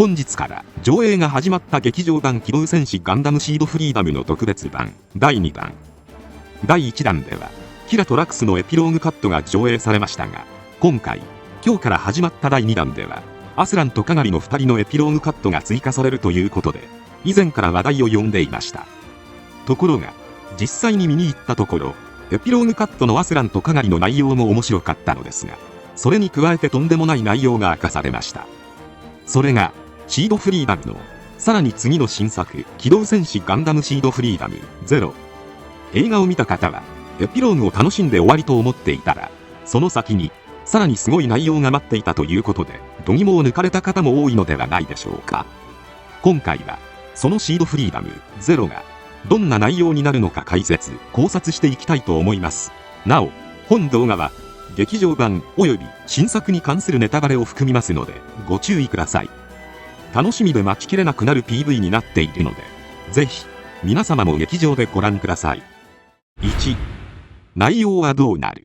本日から上映が始まった劇場版機動戦士ガンダムシードフリーダムの特別版第2弾。第1弾では、キラとラクスのエピローグカットが上映されましたが、今日から始まった第2弾では、アスランとカガリの2人のエピローグカットが追加されるということで、以前から話題を呼んでいました。ところが、実際に見に行ったところ、エピローグカットのアスランとカガリの内容も面白かったのですが、それに加えてとんでもない内容が明かされました。それが、シードフリーダムの、さらに次の新作、機動戦士ガンダムシードフリーダム0。映画を見た方は、エピローグを楽しんで終わりと思っていたら、その先に、さらにすごい内容が待っていたということで、度肝を抜かれた方も多いのではないでしょうか。今回は、そのシードフリーダム0が、どんな内容になるのか考察していきたいと思います。なお、本動画は、劇場版及び新作に関するネタバレを含みますので、ご注意ください。楽しみで待ちきれなくなる PV になっているので、ぜひ、皆様も劇場でご覧ください。1、内容はどうなる？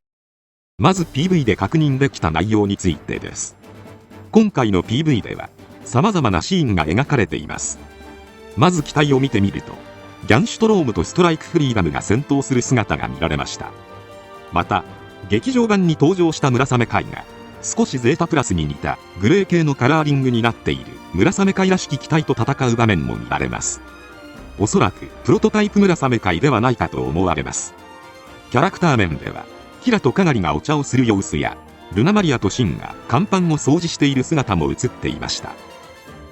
まず PV で確認できた内容についてです。今回の PV では、様々なシーンが描かれています。まず機体を見てみると、ギャンシュトロームとストライクフリーダムが戦闘する姿が見られました。また、劇場版に登場した村雨海が、少しゼータプラスに似たグレー系のカラーリングになっている村雨海らしき機体と戦う場面も見られます。おそらくプロトタイプ村雨海ではないかと思われます。キャラクター面では、キラとカガリがお茶をする様子や、ルナマリアとシンが甲板を掃除している姿も映っていました。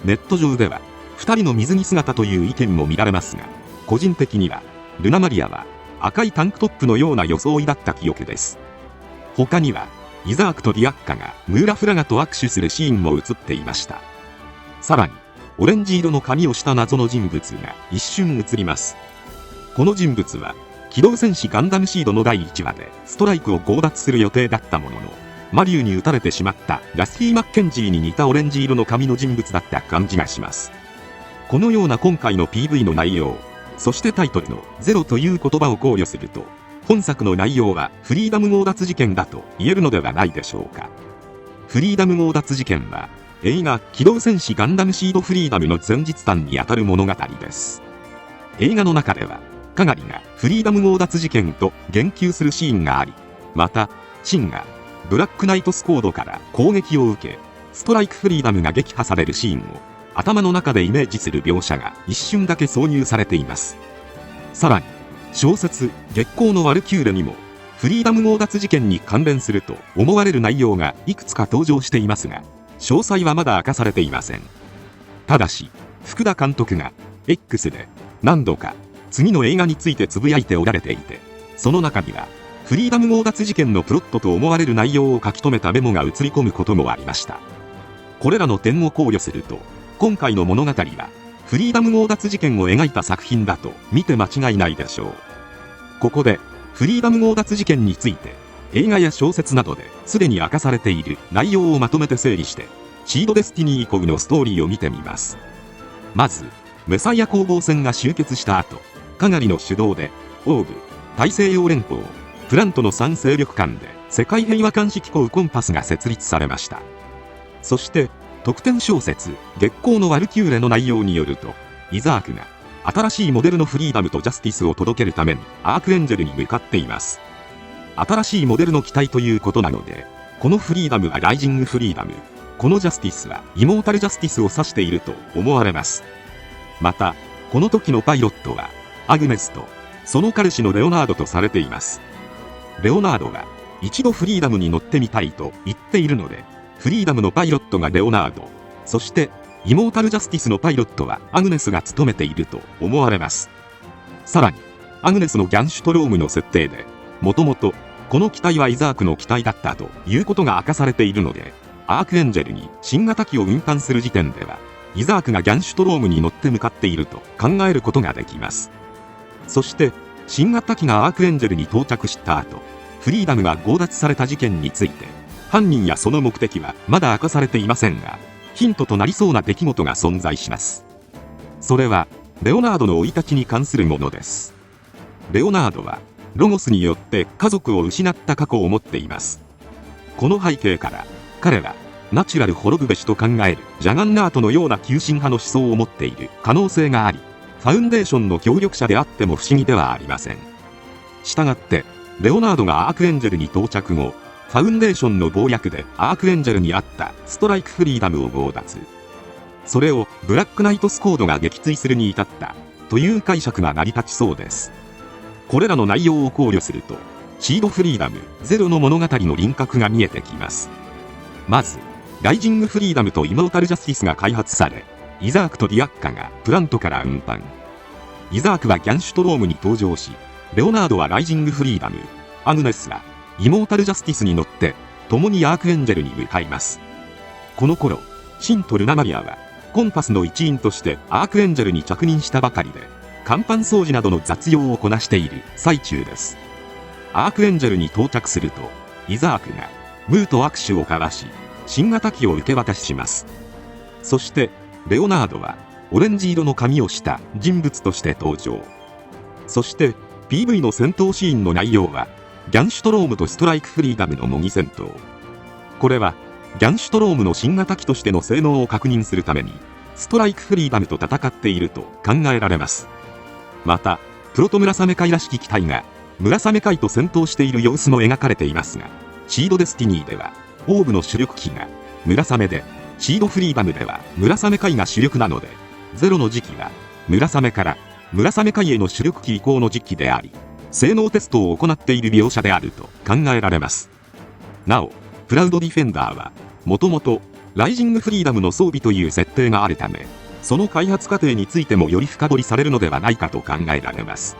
ネット上では、2人の水着姿という意見も見られますが、個人的には、ルナマリアは赤いタンクトップのような装いだった記憶です。他には、イザークとディアッカがムーラフラガと握手するシーンも映っていました。さらに、オレンジ色の髪をした謎の人物が一瞬映ります。この人物は、機動戦士ガンダムシードの第1話でストライクを強奪する予定だったものの、マリューに撃たれてしまったラスティ・マッケンジーに似たオレンジ色の髪の人物だった感じがします。このような今回の PV の内容、そしてタイトルのゼロという言葉を考慮すると、本作の内容はフリーダム強奪事件だと言えるのではないでしょうか。フリーダム強奪事件は、映画機動戦士ガンダムシードフリーダムの前日談にあたる物語です。映画の中では、カガリがフリーダム強奪事件と言及するシーンがあり、また、シンがブラックナイトスコードから攻撃を受け、ストライクフリーダムが撃破されるシーンを頭の中でイメージする描写が一瞬だけ挿入されています。さらに、小説月光のワルキューレにもフリーダム強奪事件に関連すると思われる内容がいくつか登場していますが、詳細はまだ明かされていません。ただし、福田監督が X で何度か次の映画についてつぶやいておられていて、その中にはフリーダム強奪事件のプロットと思われる内容を書き留めたメモが映り込むこともありました。これらの点を考慮すると、今回の物語はフリーダム強奪事件を描いた作品だと見て間違いないでしょう。ここでフリーダム強奪事件について映画や小説などですでに明かされている内容をまとめて整理して、シードデスティニー以降のストーリーを見てみます。まず、メサイア攻防戦が終結した後、カガリの主導でオーブ、大西洋連邦、プラントの3勢力間で世界平和監視機構コンパスが設立されました。そして特典小説月光のワルキューレの内容によると、イザークが新しいモデルのフリーダムとジャスティスを届けるためにアークエンジェルに向かっています。新しいモデルの機体ということなので、このフリーダムはライジングフリーダム、このジャスティスはイモータルジャスティスを指していると思われます。また、この時のパイロットはアグネスとその彼氏のレオナードとされています。レオナードは一度フリーダムに乗ってみたいと言っているので、フリーダムのパイロットがレオナード、そしてイモータルジャスティスのパイロットはアグネスが務めていると思われます。さらに、アグネスのギャンシュトロームの設定で、もともとこの機体はイザークの機体だったということが明かされているので、アークエンジェルに新型機を運搬する時点では、イザークがギャンシュトロームに乗って向かっていると考えることができます。そして、新型機がアークエンジェルに到着した後、フリーダムが強奪された事件について、犯人やその目的はまだ明かされていませんが、ヒントとなりそうな出来事が存在します。それは、レオナードの生い立ちに関するものです。レオナードは、ロゴスによって家族を失った過去を持っています。この背景から、彼は、ナチュラル滅ぶべしと考えるジャガンナートのような急進派の思想を持っている可能性があり、ファウンデーションの協力者であっても不思議ではありません。したがって、レオナードがアークエンジェルに到着後、ファウンデーションの謀略でアークエンジェルにあったストライクフリーダムを強奪。それをブラックナイトスコードが撃墜するに至ったという解釈が成り立ちそうです。これらの内容を考慮すると、シードフリーダムゼロの物語の輪郭が見えてきます。まず、ライジングフリーダムとイモータルジャスティスが開発され、イザークとディアッカがプラントから運搬。イザークはギャンシュトロームに登場し、レオナードはライジングフリーダム、アグネスはイモータルジャスティスに乗って共にアークエンジェルに向かいます。この頃、シンとルナマリアはコンパスの一員としてアークエンジェルに着任したばかりで、甲板掃除などの雑用をこなしている最中です。アークエンジェルに到着すると、イザークがムーと握手を交わし、新型機を受け渡しします。そしてレオナードはオレンジ色の髪をした人物として登場。そして PV の戦闘シーンの内容はギャンシュトロームとストライクフリーダムの模擬戦闘。これはギャンシュトロームの新型機としての性能を確認するためにストライクフリーダムと戦っていると考えられます。またプロトムラサメカイらしき機体がムラサメカイと戦闘している様子も描かれていますが、シードデスティニーではオーブの主力機がムラサメで、シードフリーダムではムラサメカイが主力なので、ゼロの時期はムラサメからムラサメカイへの主力機移行の時期であり、性能テストを行っている描写であると考えられます。なお、プラウドディフェンダーはもともとライジングフリーダムの装備という設定があるため、その開発過程についてもより深掘りされるのではないかと考えられます。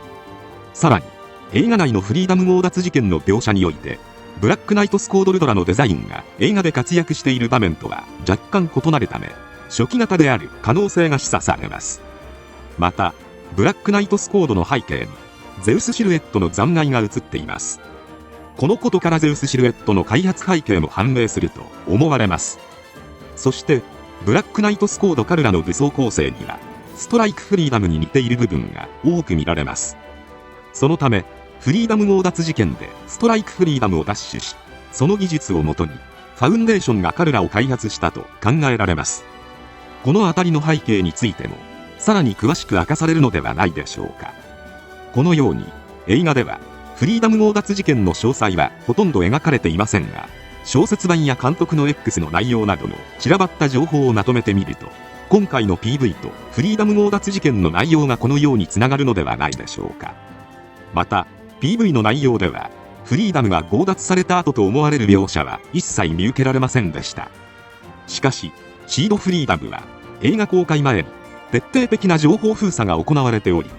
さらに、映画内のフリーダム強奪事件の描写において、ブラックナイトスコードルドラのデザインが映画で活躍している場面とは若干異なるため、初期型である可能性が示唆されます。また、ブラックナイトスコードの背景に、ゼウスシルエットの残骸が映っています。このことからゼウスシルエットの開発背景も判明すると思われます。そして、ブラックナイトスコードカルラの武装構成には、ストライクフリーダムに似ている部分が多く見られます。そのため、フリーダム強奪事件でストライクフリーダムを奪取し、その技術をもとに、ファウンデーションがカルラを開発したと考えられます。このあたりの背景についても、さらに詳しく明かされるのではないでしょうか。このように、映画では、フリーダム強奪事件の詳細はほとんど描かれていませんが、小説版や監督の X の内容などの散らばった情報をまとめてみると、今回の PV とフリーダム強奪事件の内容がこのようにつながるのではないでしょうか。また、PV の内容では、フリーダムが強奪された後と思われる描写は一切見受けられませんでした。しかし、シードフリーダムは、映画公開前に、徹底的な情報封鎖が行われており、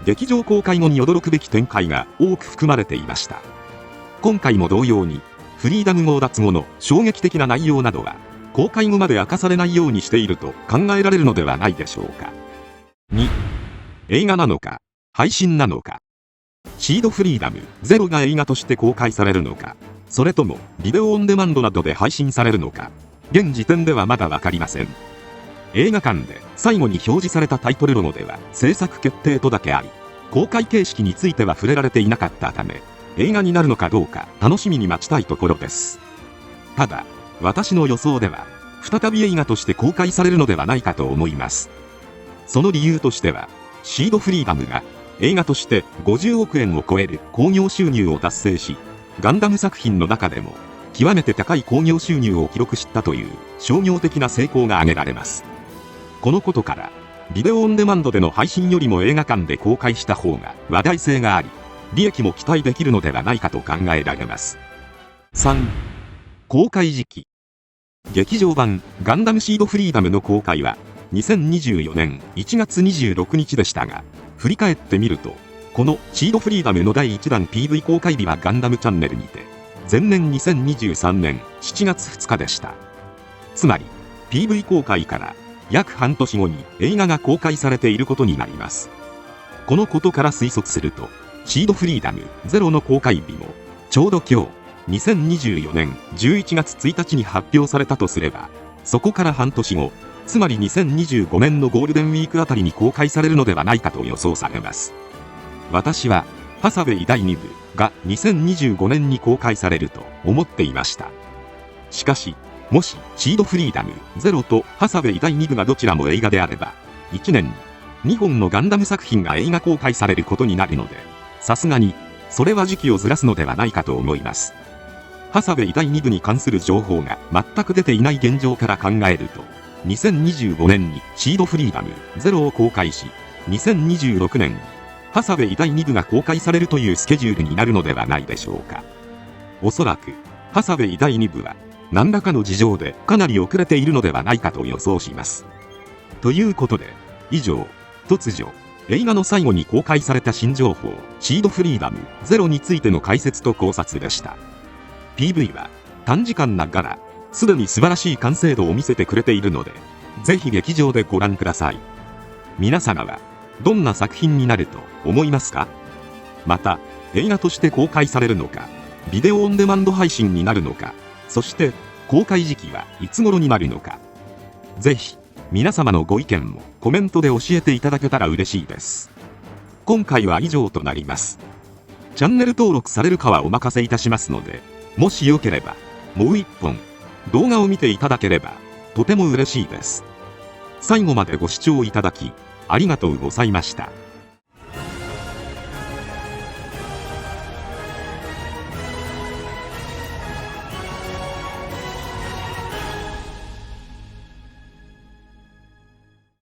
劇場公開後に驚くべき展開が多く含まれていました。今回も同様に、フリーダム強奪後の衝撃的な内容などは、公開後まで明かされないようにしていると考えられるのではないでしょうか。2、映画なのか、配信なのか。シードフリーダムゼロが映画として公開されるのか、それともビデオオンデマンドなどで配信されるのか、現時点ではまだわかりません。映画館で最後に表示されたタイトルロゴでは制作決定とだけあり、公開形式については触れられていなかったため、映画になるのかどうか楽しみに待ちたいところです。ただ、私の予想では、再び映画として公開されるのではないかと思います。その理由としては、シードフリーダムが映画として50億円を超える興行収入を達成し、ガンダム作品の中でも極めて高い興行収入を記録したという商業的な成功が挙げられます。このことから、ビデオオンデマンドでの配信よりも映画館で公開した方が話題性があり、利益も期待できるのではないかと考えられます。3、公開時期。劇場版ガンダムシードフリーダムの公開は2024年1月26日でしたが、振り返ってみると、このシードフリーダムの第1弾 PV 公開日はガンダムチャンネルにて、前年2023年7月2日でした。つまり、PV 公開から約半年後に映画が公開されていることになります。このことから推測すると、シードフリーダムゼロの公開日も、ちょうど今日、2024年11月1日に発表されたとすれば、そこから半年後、つまり2025年のゴールデンウィークあたりに公開されるのではないかと予想されます。私は、ハサウェイ第2部が2025年に公開されると思っていました。しかし、もしシードフリーダムゼロとハサウェイ第2部がどちらも映画であれば、1年に2本のガンダム作品が映画公開されることになるので、さすがにそれは時期をずらすのではないかと思います。ハサウェイ第2部に関する情報が全く出ていない現状から考えると、2025年にシードフリーダムゼロを公開し、2026年ハサウェイ第2部が公開されるというスケジュールになるのではないでしょうか。おそらくハサウェイ第2部は何らかの事情でかなり遅れているのではないかと予想します。ということで、以上、突如映画の最後に公開された新情報シードフリーダムゼロについての解説と考察でした。 PV は短時間ながらすでに素晴らしい完成度を見せてくれているので、ぜひ劇場でご覧ください。皆様はどんな作品になると思いますか？また映画として公開されるのか、ビデオオンデマンド配信になるのか、そして公開時期はいつ頃になるのか、ぜひ皆様のご意見もコメントで教えていただけたら嬉しいです。今回は以上となります。チャンネル登録されるかはお任せいたしますので、もしよければもう一本動画を見ていただければとても嬉しいです。最後までご視聴いただきありがとうございました。